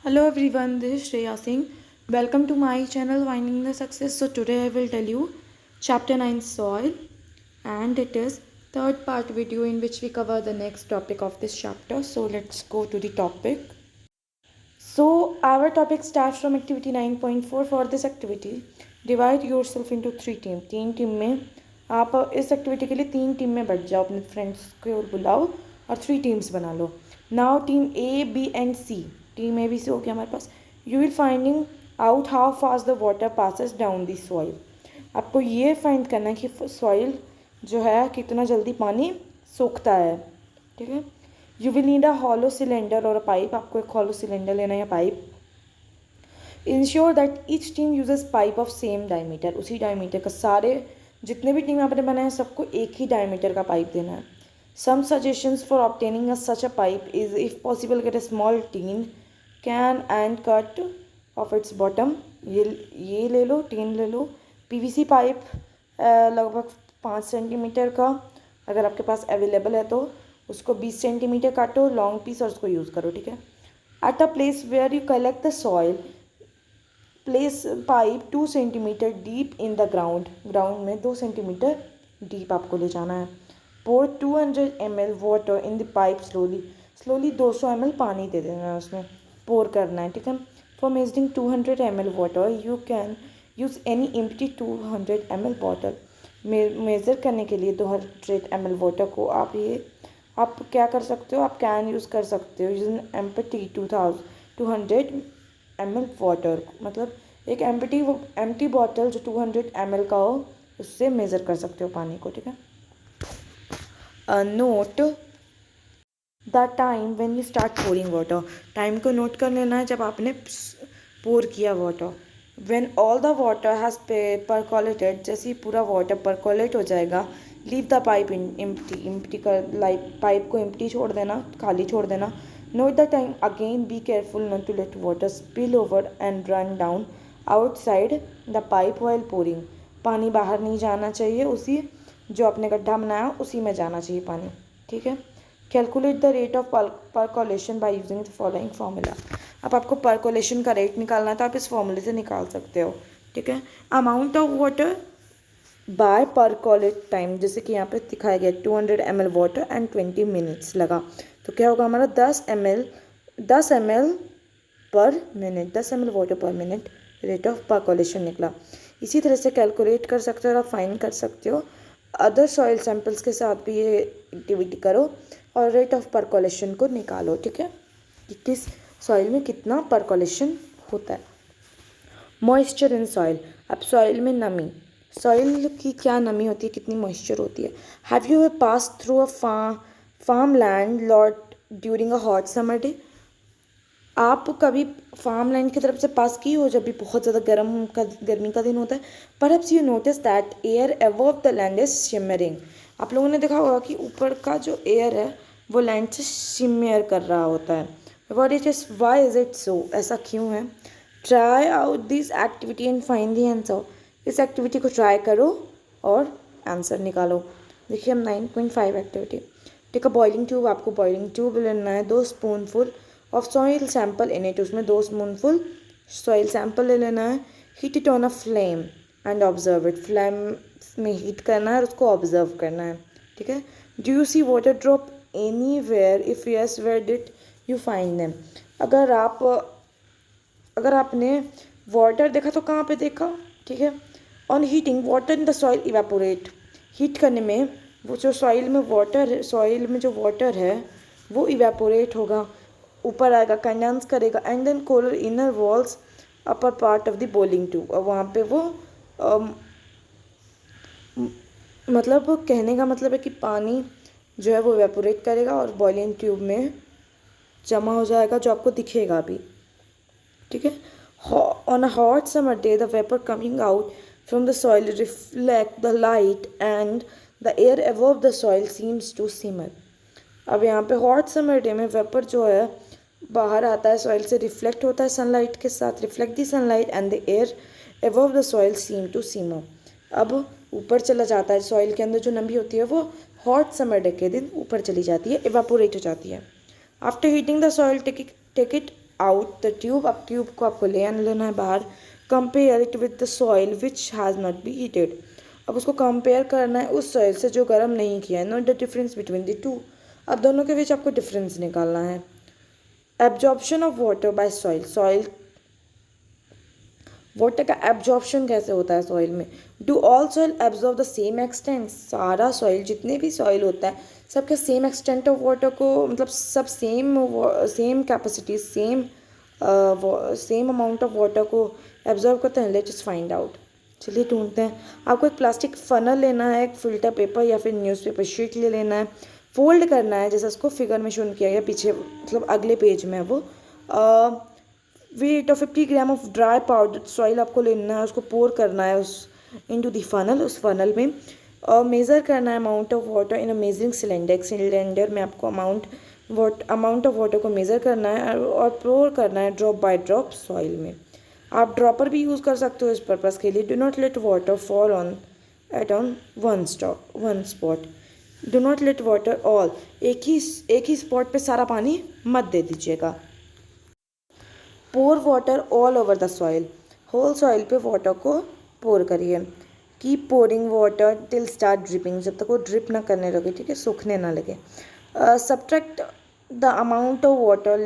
Hello everyone, this is Shreya Singh. Welcome to my channel Winding the Success. So today I will tell you chapter 9 soil, and it is third part video in which we cover the next topic of this chapter. So let's go to the topic. So our topic starts from activity 9.4. For this activity, divide yourself into three teams. तीन team में आप इस activity के लिए तीन team में but जाओ, अपने फ्रेंड्स को बुलाओ और थ्री टीम्स बना लो. Now team A B and C, team A B C हो गया हमारे पास. You will finding out how fast the water passes down the soil. आपको ये फाइंड करना है कि सॉइल जो है कितना जल्दी पानी सोखता है. ठीक है. You will need a hollow cylinder और अ पाइप. आपको एक हॉलो सिलेंडर लेना है या pipe. Ensure that each team uses pipe of same diameter. उसी डायमीटर का सारे जितने भी टीम आपने बनाए हैं सबको एक ही डायमीटर का पाइप देना है. Some suggestions for obtaining a such a pipe is if possible get a small tin can and cut off its bottom. ये ले लो, टीन ले लो. पीवीसी पाइप लगभग 5 सेंटीमीटर का अगर आपके पास अवेलेबल है तो उसको 20 सेंटीमीटर काटो लॉन्ग पीस और उसको यूज़ करो. ठीक है. At a place where you collect the soil, place pipe 2 centimetre deep in the ground. Ground में 2 सेंटीमीटर डीप आपको ले जाना है. Pour 200 ml water in the pipe slowly. Slowly 200 ml पानी दे देना है उसमें, पोर करना है. ठीक है. For measuring 200 ml water you can use any empty 200 ml bottle. Measure करने के लिए 200 ml वाटर को आप क्या कर सकते हो, आप कैन यूज़ कर सकते हो. यूज एम्प्टी 200 ml वाटर, मतलब एक एम्प्टी बॉटल जो 200 ml का हो उससे मेज़र कर सकते हो पानी को. ठीक है. Note the time when you start pouring water. Time को नोट कर लेना है जब आपने पोर किया water. When all the water has percolated, जैसे ही पूरा वाटर परकोलेट हो जाएगा, लीव द पाइप एम्प्टी कर पाइप को एम्प्टी छोड़ देना, खाली छोड़ देना. Note the time again, be careful not to let water spill over and run down outside the pipe while pouring. पानी बाहर नहीं जाना चाहिए, उसी जो आपने गड्ढा बनाया उसी में जाना चाहिए पानी. ठीक है. Calculate the rate of percolation by using the following formula. अब आपको परकोलेशन का रेट निकालना है तो आप इस फॉर्मूले से निकाल सकते हो. ठीक है. Amount of water bye percolate time, जैसे कि यहाँ पे दिखाया गया 200 ml वाटर एंड 20 मिनट्स लगा, तो क्या होगा हमारा 10 ml पर मिनट, 10 ml वाटर पर मिनट रेट ऑफ परकोलेशन निकला. इसी तरह से कैलकुलेट कर सकते हो और आप फाइंड कर सकते हो. अदर सॉइल सैंपल्स के साथ भी ये एक्टिविटी करो और रेट ऑफ परकोलेशन को निकालो. ठीक है. कि किस सॉइल में कितना परकोलेशन होता है. Moisture in soil. अब सॉइल में नमी, सॉइल की क्या नमी होती है, कितनी मॉइस्चर होती है. Have you pass through a farm land lot during a hot summer day. आप कभी फार्म लैंड की तरफ से पास की हो जब भी बहुत ज़्यादा गर्मी का दिन होता है. Perhaps you notice that air above the land is shimmering. आप लोगों ने देखा होगा कि ऊपर का जो एयर है वो लैंड से शिमर कर रहा होता है. What it is, why is it so, ऐसा क्यों है. Try out this activity and find the answer. इस एक्टिविटी को ट्राई करो और आंसर निकालो. देखिए हम 9.5 activity. Take a boiling tube. आपको बॉइलिंग ट्यूब लेना है, 2 spoonful of soil sample in it. उसमें 2 स्पूनफुल सॉइल सैंपल ले लेना है. Heat it on a flame and observe it. Flame में हीट करना है और उसको ऑब्जर्व करना है. ठीक है. Do you see water drop anywhere, if yes where did you find them. अगर आपने वाटर देखा तो कहाँ पे देखा. ठीक है. On heating water in the soil evaporate. Heat करने में वो जो सॉइल में जो वाटर है वो इवेपोरेट होगा, ऊपर आएगा, कंडेंस करेगा. And then cooler inner walls upper part of the boiling tube. और वहाँ पे वो मतलब कहने का मतलब है कि पानी जो है वो इवेपोरेट करेगा और बॉइलिंग ट्यूब में जमा हो जाएगा जो आपको दिखेगा भी. ठीक है. On a hot summer day the vapour coming out from the soil reflect the light and the air above the soil seems to simmer. अब यहाँ पे हॉट समर डे में वेपर जो है बाहर आता है सॉइल से, रिफ्लेक्ट होता है सनलाइट के साथ, reflect the sunlight and the air above the soil seem to simmer. अब ऊपर चला जाता है, सॉइल के अंदर जो नमी होती है वो हॉट समर डे के दिन ऊपर चली जाती है, इवेपोरेट हो जाती है. After heating the soil take it out the tube, अब ट्यूब को आपको लेना है बाहर. Compare it with the soil which has not be heated, अब उसको कंपेयर करना है उस सॉइल से जो गर्म नहीं किया है. Note the difference between the two, अब दोनों के बीच आपको डिफरेंस निकालना है. Absorption of water bye soil, soil water का एब्जॉर्प्शन कैसे होता है सॉइल में. Do all soil absorb the same extent, सारा सॉइल जितने भी सॉइल होता है सबके सेम एक्सटेंट ऑफ वाटर को, मतलब सब same capacity same amount of water को एब्जॉर्ब करते हैं. Let's find out. चलिए ढूंढते हैं. आपको एक प्लास्टिक फनल लेना है, एक फिल्टर पेपर या फिर न्यूज़पेपर शीट ले लेना है, फोल्ड करना है जैसे उसको फिगर में शो किया गया पीछे, मतलब अगले पेज में है वो. Weight of 50 gram of dry powder soil आपको लेना है, उसको पोर करना है उस इनटू द फनल, उस फनल में. और मेज़र करना है amount of water in a measuring cylinder, एक सिलेंडर में आपको अमाउंट ऑफ वाटर को मेज़र करना है और पोर करना है ड्रॉप बाय ड्रॉप सॉइल में. आप ड्रॉपर भी यूज़ कर सकते हो इस पर्पज़ के लिए. Do not let water fall on one spot, do not let water all, एक ही स्पॉट पे सारा पानी मत दे दीजिएगा. Pour water all over the soil, whole soil पे वाटर को पोर करिए. Keep pouring water till start dripping, जब तक वो ड्रिप ना करने लगे, ठीक है, सूखने ना लगे. Subtract the amount of water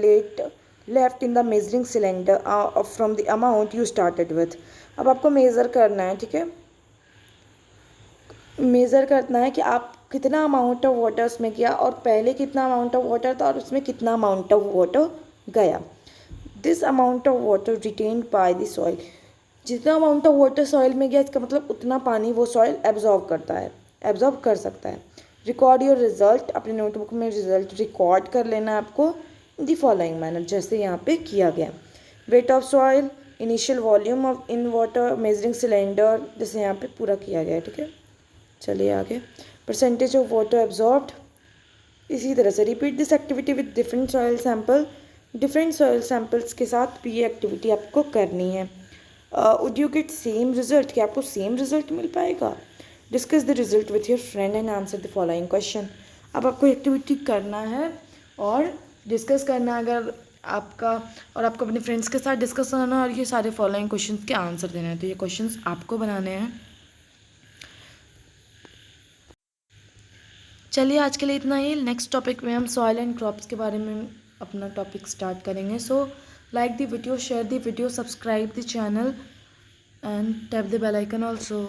left in the measuring cylinder from the amount you started with. अब आपको मेज़र करना है, ठीक है, मेज़र करना है कि आप कितना अमाउंट ऑफ वाटर उसमें किया और पहले कितना अमाउंट ऑफ वाटर था और उसमें कितना अमाउंट ऑफ वाटर गया. This amount of water retained by the soil, जितना अमाउंट ऑफ वाटर सॉइल में गया इसका मतलब उतना पानी वो सॉइल एब्जॉर्ब कर सकता है. रिकॉर्ड योर रिजल्ट, अपने नोटबुक में रिजल्ट रिकॉर्ड कर लेना है आपको द फॉलोइंग मैनर, जैसे यहाँ पे किया गया. Weight of soil, initial volume of in water, measuring cylinder, जैसे यहाँ पे पूरा किया गया है, ठीक है. चलिए आगे. परसेंटेज ऑफ वाटर एब्जॉर्ब्ड, इसी तरह से repeat this activity with different soil sample, different soil samples के साथ भी ये एक्टिविटी आपको करनी है. Would you get same result, क्या आपको सेम रिजल्ट मिल पाएगा. Discuss the result with your friend and answer the following question. अब आपको एक्टिविटी करना है और डिस्कस करना है अगर आपका, और आपको अपने फ्रेंड्स के साथ डिस्कस करना है और ये सारे फॉलोइंग क्वेश्चन के आंसर देना है. तो ये क्वेश्चन आपको बनाने हैं. चलिए आज के लिए इतना ही. नेक्स्ट टॉपिक में हम सॉइल एंड क्रॉप्स के बारे में अपना टॉपिक स्टार्ट करेंगे. So like the video, share the video, subscribe the channel and tap the bell icon also.